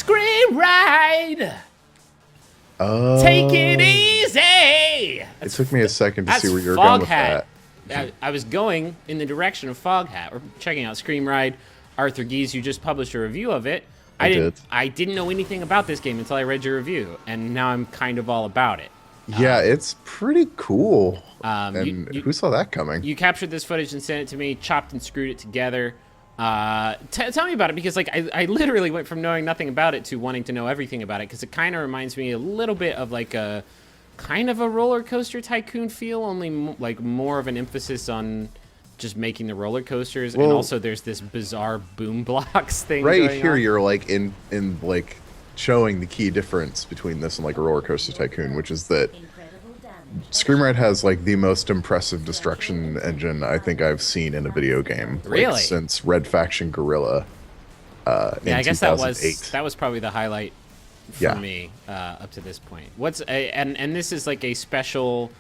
ScreamRide. Oh. Take it easy. It took me a second to see where you were Fog going with Hat. that. I was going in the direction of Fog Hat. We're checking out ScreamRide. Arthur Gies, you just published a review of it. I didn't know anything about this game until I read your review, and now I'm kind of all about it. Yeah, it's pretty cool. And who saw that coming? You captured this footage and sent it to me, chopped and screwed it together. Tell me about it, because like I literally went from knowing nothing about it to wanting to know everything about it, because it kind of reminds me a little bit of like a kind of a roller coaster tycoon feel, only like more of an emphasis on just making the roller coasters, and also there's this bizarre boom blocks thing. Right going here, on. you're like in like showing the key difference between this and like a roller coaster tycoon, which is that ScreamRide has like the most impressive destruction engine I think I've seen in a video game. Really? Like, since Red Faction Guerrilla. Yeah, I guess 2008. that was probably the highlight for me up to this point. And this is like a special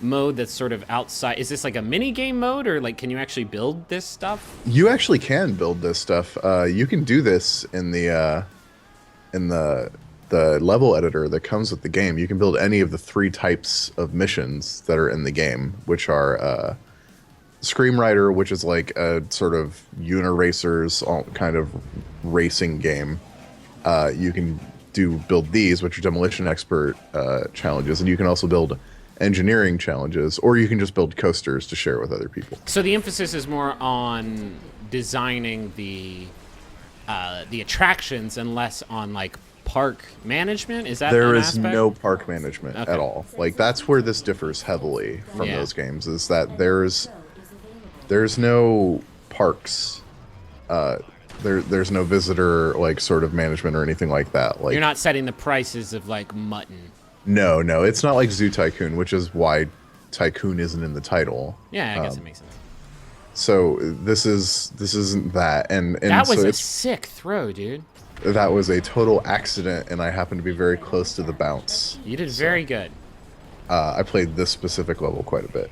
mode that's sort of outside. Is this like a mini game mode, or like can you actually build this stuff? You actually can build this stuff. You can do this in the level editor that comes with the game. You can build any of the 3 types of missions that are in the game, which are Scream Rider, which is like a sort of Uniracers kind of racing game. You can build these, which are Demolition Expert challenges, and you can also build engineering challenges, or you can just build coasters to share with other people. So the emphasis is more on designing the attractions and less on like park management. Is that there an is aspect? no park management at all? Like that's where this differs heavily from those games, is that there's no parks. There's no visitor like sort of management or anything like that. Like you're not setting the prices of like mutton. No, it's not like Zoo Tycoon, which is why Tycoon isn't in the title. Yeah, I guess it makes sense. So this isn't that, and that was so a sick throw, dude. That was a total accident, and I happened to be very close to the bounce. You did very good. I played this specific level quite a bit.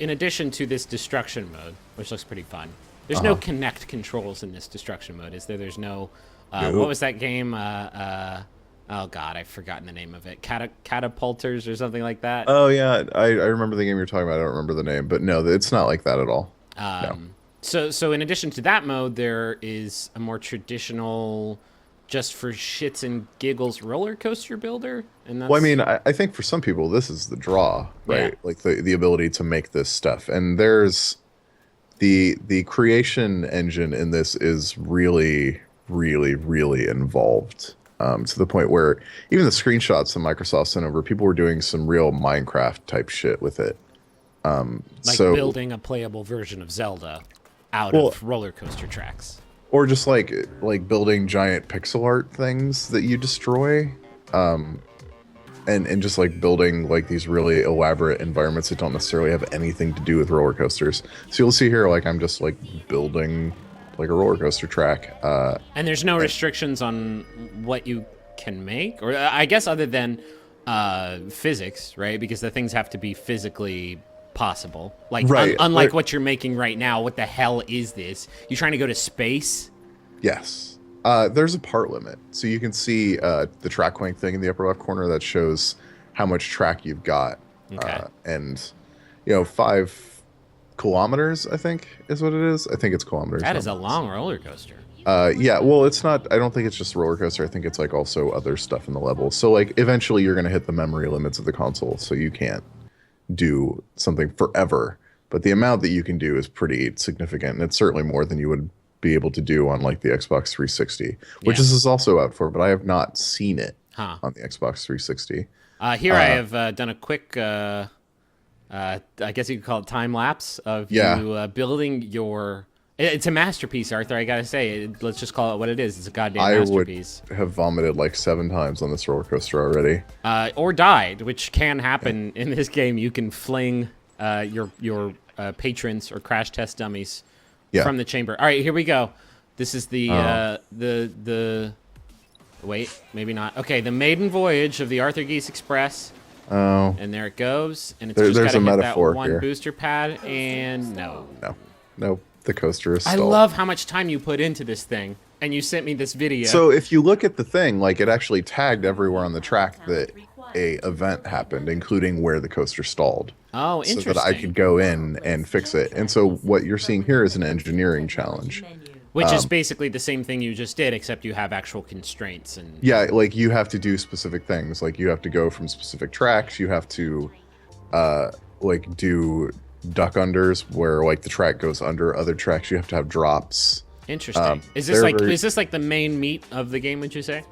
In addition to this destruction mode, which looks pretty fun, there's no connect controls in this destruction mode, is there? There's no. What was that game? Oh god, I've forgotten the name of it. Catapulters or something like that. Oh yeah, I remember the game you're talking about. I don't remember the name, but no, it's not like that at all. No. So in addition to that mode, there is a more traditional, just for shits and giggles, roller coaster builder. And that's... Well, I mean, I think for some people this is the draw, right? Yeah. Like the ability to make this stuff, and there's the creation engine in this is really, really, really involved. To the point where even the screenshots that Microsoft sent over, people were doing some real Minecraft type shit with it. Like building a playable version of Zelda out of roller coaster tracks. Or just like building giant pixel art things that you destroy. And just like building like these really elaborate environments that don't necessarily have anything to do with roller coasters. So you'll see here, like I'm just like building like a roller coaster track. And there's no restrictions on what you can make, or I guess other than physics, right? Because the things have to be physically possible. Like unlike what you're making right now. What the hell is this? You trying to go to space? Yes. There's a part limit, so you can see the track length thing in the upper left corner that shows how much track you've got. Okay. And 5 kilometers, I think, is what it is. I think it's kilometers. That is a long roller coaster. Yeah, well, it's not. I don't think it's just a roller coaster. I think it's like also other stuff in the level. So like eventually you're going to hit the memory limits of the console, so you can't do something forever. But the amount that you can do is pretty significant, and it's certainly more than you would be able to do on like the Xbox 360, which this is also out for, but I have not seen it on the Xbox 360. Here I have done a quick. I guess you could call it time lapse of you building your. It's a masterpiece, Arthur. I gotta say, let's just call it what it is. It's a goddamn masterpiece. I would have vomited like 7 times on this roller coaster already. Or died, which can happen in this game. You can fling your patrons or crash test dummies from the chamber. All right, here we go. This is the wait, maybe not. Okay, the maiden voyage of the Arthur Gies Express. Oh. And there it goes. And it's there's just got to a hit that metaphor one here. booster pad, and no. Nope. The coaster is I stalled. love how much time you put into this thing, and you sent me this video. So if you look at the thing, like it actually tagged everywhere on the track that a event happened, including where the coaster stalled. Oh, So interesting. that I could go in and fix it. And so what you're seeing here is an engineering challenge. Which is basically the same thing you just did, except you have actual constraints and. Yeah, like you have to do specific things. Like you have to go from specific tracks. You have to like do duck unders where like the track goes under other tracks. You have to have drops. Interesting. Is this like the main meat of the game? Would you say?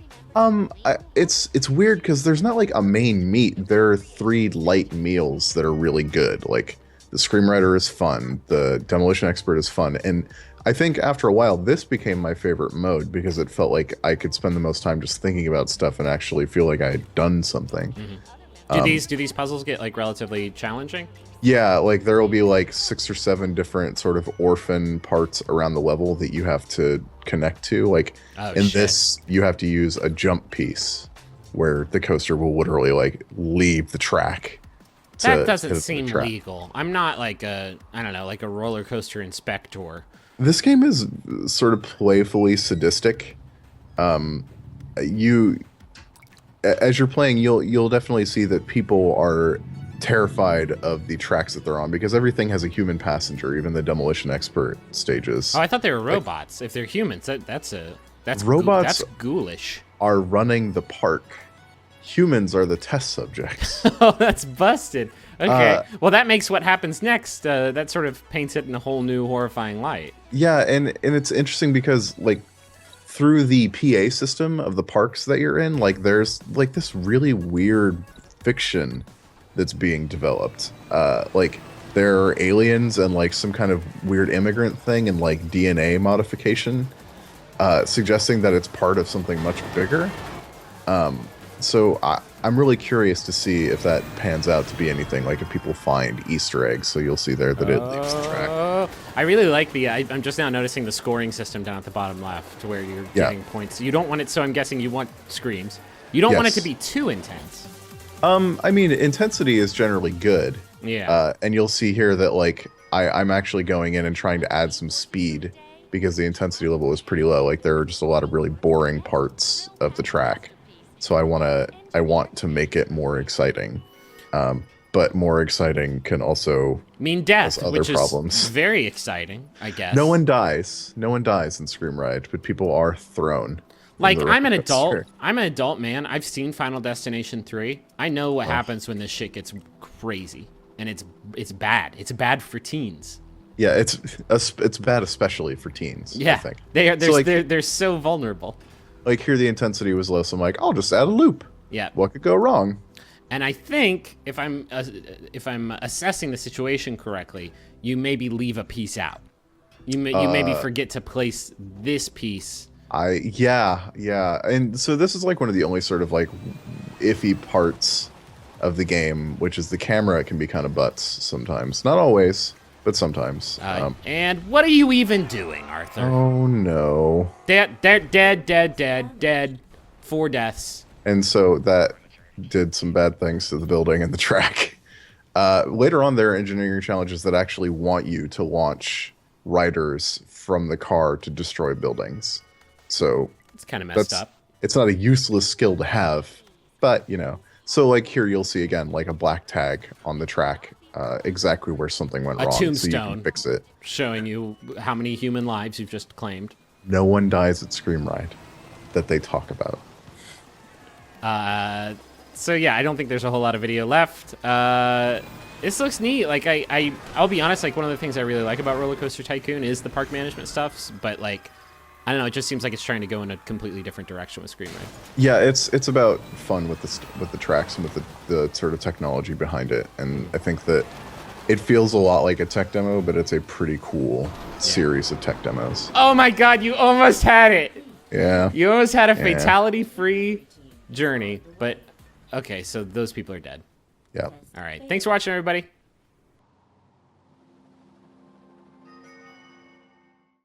It's weird because there's not like a main meat. There are 3 light meals that are really good. Like the ScreamRider is fun, the Demolition Expert is fun, and I think after a while this became my favorite mode because it felt like I could spend the most time just thinking about stuff and actually feel like I had done something. Do these puzzles get like relatively challenging? Yeah, like there will be like 6 or 7 different sort of orphan parts around the level that you have to connect to. Like this, you have to use a jump piece where the coaster will literally like leave the track. That doesn't seem legal. I'm not like I don't know, like a roller coaster inspector. This game is sort of playfully sadistic. As you're playing, you'll definitely see that people are terrified of the tracks that they're on because everything has a human passenger, even the Demolition Expert stages. Oh, I thought they were robots. If they're humans, that's robots that's ghoulish. Are running the park. Humans are the test subjects. Oh, that's busted. Okay, well that makes what happens next. That sort of paints it in a whole new horrifying light. Yeah, and it's interesting because like through the PA system of the parks that you're in, like there's like this really weird fiction that's being developed. Like there are aliens and like some kind of weird immigrant thing and like DNA modification, suggesting that it's part of something much bigger. So I'm really curious to see if that pans out to be anything, like if people find Easter eggs. So you'll see there that it leaves the track. I really like I'm just now noticing the scoring system down at the bottom left where you're getting points. You don't want it, so I'm guessing you want screams. You don't want it to be too intense. I mean, intensity is generally good. Yeah. And you'll see here that like I'm actually going in and trying to add some speed because the intensity level was pretty low. Like there are just a lot of really boring parts of the track. So I want to make it more exciting. But more exciting can also mean death, other which problems. Is very exciting, I guess. No one dies. No one dies in ScreamRide, but people are thrown. Like I'm an adult. I'm an adult man. I've seen Final Destination 3. I know what happens when this shit gets crazy, and it's bad. It's bad for teens. Yeah, it's bad especially for teens. Yeah, I think. They're so vulnerable. Like here, the intensity was low, so I'm like, I'll just add a loop. Yeah. What could go wrong? And I think if I'm assessing the situation correctly, you maybe leave a piece out. You maybe forget to place this piece. Yeah, and so this is like one of the only sort of like iffy parts of the game, which is the camera can be kind of butts sometimes. Not always, but sometimes. And what are you even doing, Arthur? Oh no. Dead. 4 deaths. And so that did some bad things to the building and the track. Later on, there are engineering challenges that actually want you to launch riders from the car to destroy buildings. So it's kind of messed up. It's not a useless skill to have, but you know. So like here, you'll see again like a black tag on the track, exactly where something went wrong. A tombstone, so you can fix it, showing you how many human lives you've just claimed. No one dies at ScreamRide that they talk about. So yeah, I don't think there's a whole lot of video left. This looks neat. Like I'll be honest. Like one of the things I really like about Roller Coaster Tycoon is the park management stuff. But like, I don't know. It just seems like it's trying to go in a completely different direction with ScreamRide. Yeah, it's about fun with the tracks and with the sort of technology behind it. And I think that it feels a lot like a tech demo, but it's a pretty cool series of tech demos. Oh my God! You almost had it. Yeah. You almost had a fatality-free journey, but okay. So those people are dead. Yeah. All right. Thanks for watching, everybody.